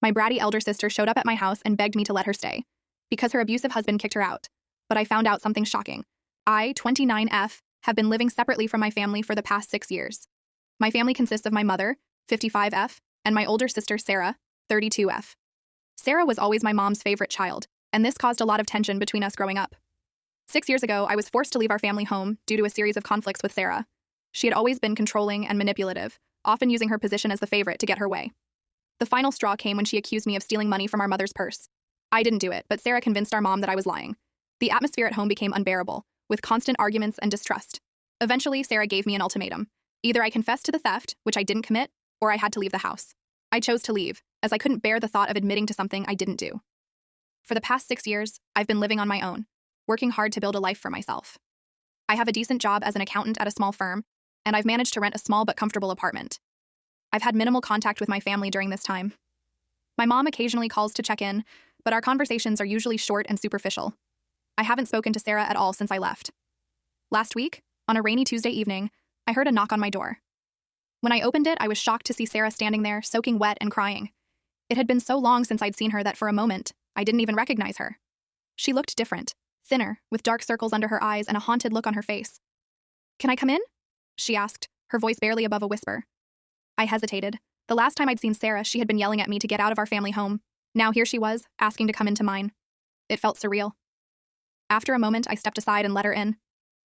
My bratty elder sister showed up at my house and begged me to let her stay, because her abusive husband kicked her out. But I found out something shocking. I, 29F, have been living separately from my family for the past 6 years. My family consists of my mother, 55F, and my older sister, Sarah, 32F. Sarah was always my mom's favorite child, and this caused a lot of tension between us growing up. 6 years ago, I was forced to leave our family home due to a series of conflicts with Sarah. She had always been controlling and manipulative, often using her position as the favorite to get her way. The final straw came when she accused me of stealing money from our mother's purse. I didn't do it, but Sarah convinced our mom that I was lying. The atmosphere at home became unbearable, with constant arguments and distrust. Eventually, Sarah gave me an ultimatum. Either I confessed to the theft, which I didn't commit, or I had to leave the house. I chose to leave, as I couldn't bear the thought of admitting to something I didn't do. For the past 6 years, I've been living on my own, working hard to build a life for myself. I have a decent job as an accountant at a small firm, and I've managed to rent a small but comfortable apartment. I've had minimal contact with my family during this time. My mom occasionally calls to check in, but our conversations are usually short and superficial. I haven't spoken to Sarah at all since I left. Last week, on a rainy Tuesday evening, I heard a knock on my door. When I opened it, I was shocked to see Sarah standing there, soaking wet and crying. It had been so long since I'd seen her that for a moment, I didn't even recognize her. She looked different, thinner, with dark circles under her eyes and a haunted look on her face. "Can I come in?" she asked, her voice barely above a whisper. I hesitated. The last time I'd seen Sarah, she had been yelling at me to get out of our family home. Now here she was, asking to come into mine. It felt surreal. After a moment, I stepped aside and let her in.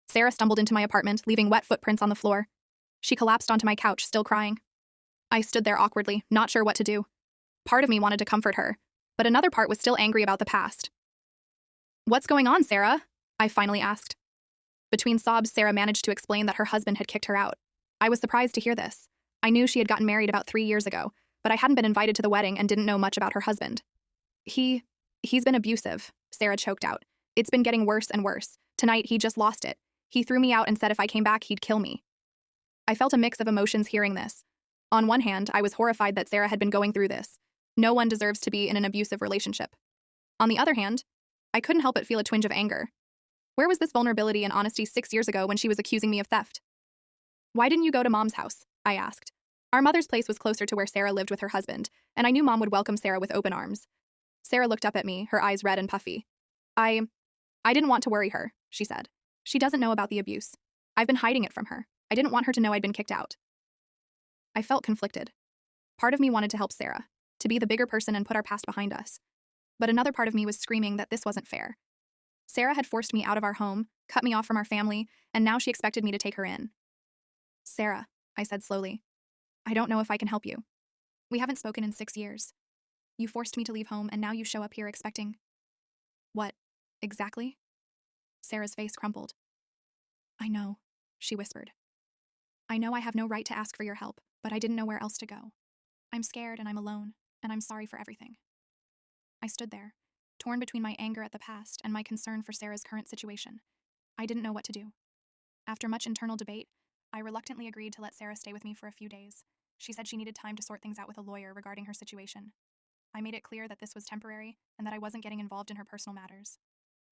Sarah stumbled into my apartment, leaving wet footprints on the floor. She collapsed onto my couch, still crying. I stood there awkwardly, not sure what to do. Part of me wanted to comfort her, but another part was still angry about the past. "What's going on, Sarah?" I finally asked. Between sobs, Sarah managed to explain that her husband had kicked her out. I was surprised to hear this. I knew she had gotten married about 3 years ago, but I hadn't been invited to the wedding and didn't know much about her husband. He's been abusive," Sarah choked out. "It's been getting worse and worse. Tonight, he just lost it. He threw me out and said if I came back, he'd kill me." I felt a mix of emotions hearing this. On one hand, I was horrified that Sarah had been going through this. No one deserves to be in an abusive relationship. On the other hand, I couldn't help but feel a twinge of anger. Where was this vulnerability and honesty 6 years ago when she was accusing me of theft? "Why didn't you go to Mom's house?" I asked. Our mother's place was closer to where Sarah lived with her husband, and I knew Mom would welcome Sarah with open arms. Sarah looked up at me, her eyes red and puffy. I didn't want to worry her," she said. "She doesn't know about the abuse. I've been hiding it from her. I didn't want her to know I'd been kicked out." I felt conflicted. Part of me wanted to help Sarah, to be the bigger person and put our past behind us. But another part of me was screaming that this wasn't fair. Sarah had forced me out of our home, cut me off from our family, and now she expected me to take her in. "Sarah," I said slowly, "I don't know if I can help you. We haven't spoken in 6 years. You forced me to leave home, and now you show up here expecting—" "What, exactly?" Sarah's face crumpled. "I know," she whispered. "I know I have no right to ask for your help, but I didn't know where else to go. I'm scared and I'm alone, and I'm sorry for everything." I stood there, torn between my anger at the past and my concern for Sarah's current situation. I didn't know what to do. After much internal debate, I reluctantly agreed to let Sarah stay with me for a few days. She said she needed time to sort things out with a lawyer regarding her situation. I made it clear that this was temporary and that I wasn't getting involved in her personal matters.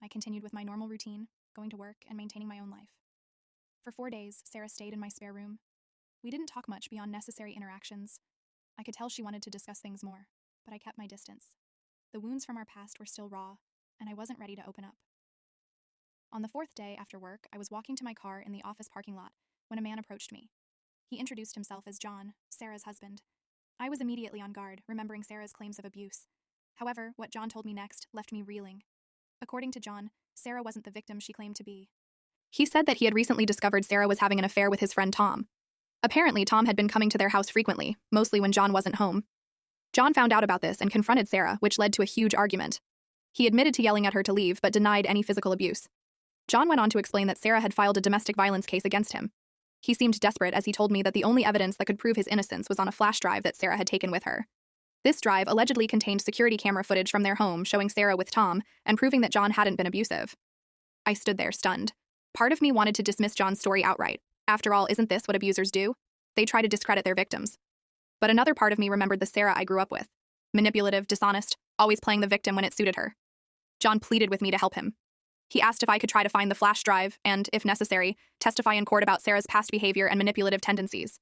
I continued with my normal routine, going to work and maintaining my own life. For 4 days, Sarah stayed in my spare room. We didn't talk much beyond necessary interactions. I could tell she wanted to discuss things more, but I kept my distance. The wounds from our past were still raw, and I wasn't ready to open up. On the 4th day after work, I was walking to my car in the office parking lot when a man approached me. He introduced himself as John, Sarah's husband. I was immediately on guard, remembering Sarah's claims of abuse. However, what John told me next left me reeling. According to John, Sarah wasn't the victim she claimed to be. He said that he had recently discovered Sarah was having an affair with his friend Tom. Apparently, Tom had been coming to their house frequently, mostly when John wasn't home. John found out about this and confronted Sarah, which led to a huge argument. He admitted to yelling at her to leave, but denied any physical abuse. John went on to explain that Sarah had filed a domestic violence case against him. He seemed desperate as he told me that the only evidence that could prove his innocence was on a flash drive that Sarah had taken with her. This drive allegedly contained security camera footage from their home showing Sarah with Tom and proving that John hadn't been abusive. I stood there, stunned. Part of me wanted to dismiss John's story outright. After all, isn't this what abusers do? They try to discredit their victims. But another part of me remembered the Sarah I grew up with. Manipulative, dishonest, always playing the victim when it suited her. John pleaded with me to help him. He asked if I could try to find the flash drive and, if necessary, testify in court about Sarah's past behavior and manipulative tendencies.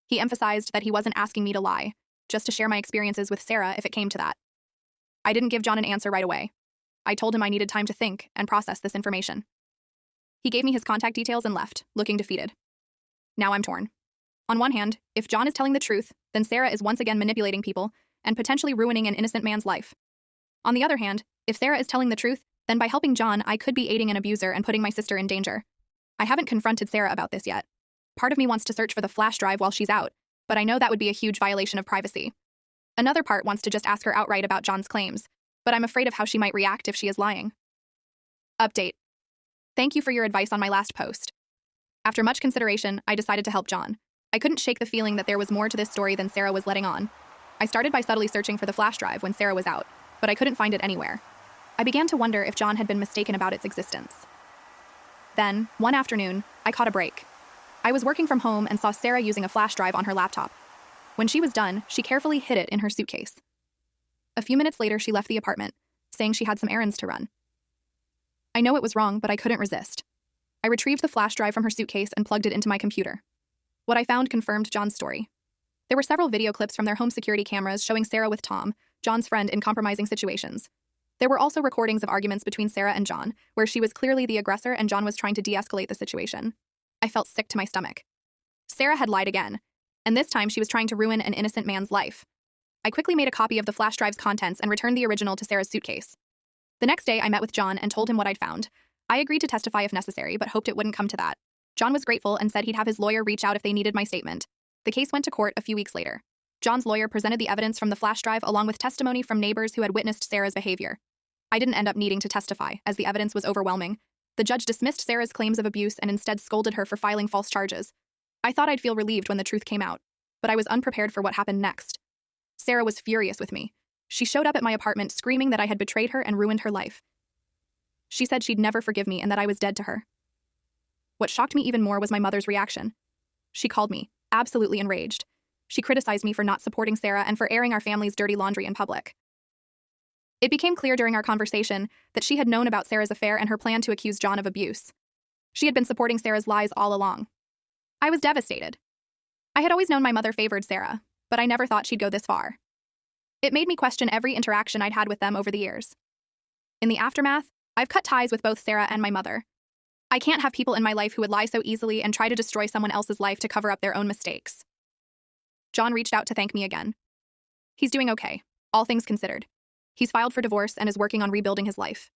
He emphasized that he wasn't asking me to lie, just to share my experiences with Sarah if it came to that. I didn't give John an answer right away. I told him I needed time to think and process this information. He gave me his contact details and left, looking defeated. Now I'm torn. On one hand, if John is telling the truth, then Sarah is once again manipulating people and potentially ruining an innocent man's life. On the other hand, if Sarah is telling the truth, then by helping John, I could be aiding an abuser and putting my sister in danger. I haven't confronted Sarah about this yet. Part of me wants to search for the flash drive while she's out, but I know that would be a huge violation of privacy. Another part wants to just ask her outright about John's claims, but I'm afraid of how she might react if she is lying. Update. Thank you for your advice on my last post. After much consideration, I decided to help John. I couldn't shake the feeling that there was more to this story than Sarah was letting on. I started by subtly searching for the flash drive when Sarah was out, but I couldn't find it anywhere. I began to wonder if John had been mistaken about its existence. Then, one afternoon, I caught a break. I was working from home and saw Sarah using a flash drive on her laptop. When she was done, she carefully hid it in her suitcase. A few minutes later, she left the apartment, saying she had some errands to run. I know it was wrong, but I couldn't resist. I retrieved the flash drive from her suitcase and plugged it into my computer. What I found confirmed John's story. There were several video clips from their home security cameras showing Sarah with Tom, John's friend, in compromising situations. There were also recordings of arguments between Sarah and John, where she was clearly the aggressor and John was trying to de-escalate the situation. I felt sick to my stomach. Sarah had lied again, and this time she was trying to ruin an innocent man's life. I quickly made a copy of the flash drive's contents and returned the original to Sarah's suitcase. The next day, I met with John and told him what I'd found. I agreed to testify if necessary, but hoped it wouldn't come to that. John was grateful and said he'd have his lawyer reach out if they needed my statement. The case went to court a few weeks later. John's lawyer presented the evidence from the flash drive along with testimony from neighbors who had witnessed Sarah's behavior. I didn't end up needing to testify, as the evidence was overwhelming. The judge dismissed Sarah's claims of abuse and instead scolded her for filing false charges. I thought I'd feel relieved when the truth came out, but I was unprepared for what happened next. Sarah was furious with me. She showed up at my apartment screaming that I had betrayed her and ruined her life. She said she'd never forgive me and that I was dead to her. What shocked me even more was my mother's reaction. She called me, absolutely enraged. She criticized me for not supporting Sarah and for airing our family's dirty laundry in public. It became clear during our conversation that she had known about Sarah's affair and her plan to accuse John of abuse. She had been supporting Sarah's lies all along. I was devastated. I had always known my mother favored Sarah, but I never thought she'd go this far. It made me question every interaction I'd had with them over the years. In the aftermath, I've cut ties with both Sarah and my mother. I can't have people in my life who would lie so easily and try to destroy someone else's life to cover up their own mistakes. John reached out to thank me again. He's doing okay, all things considered. He's filed for divorce and is working on rebuilding his life.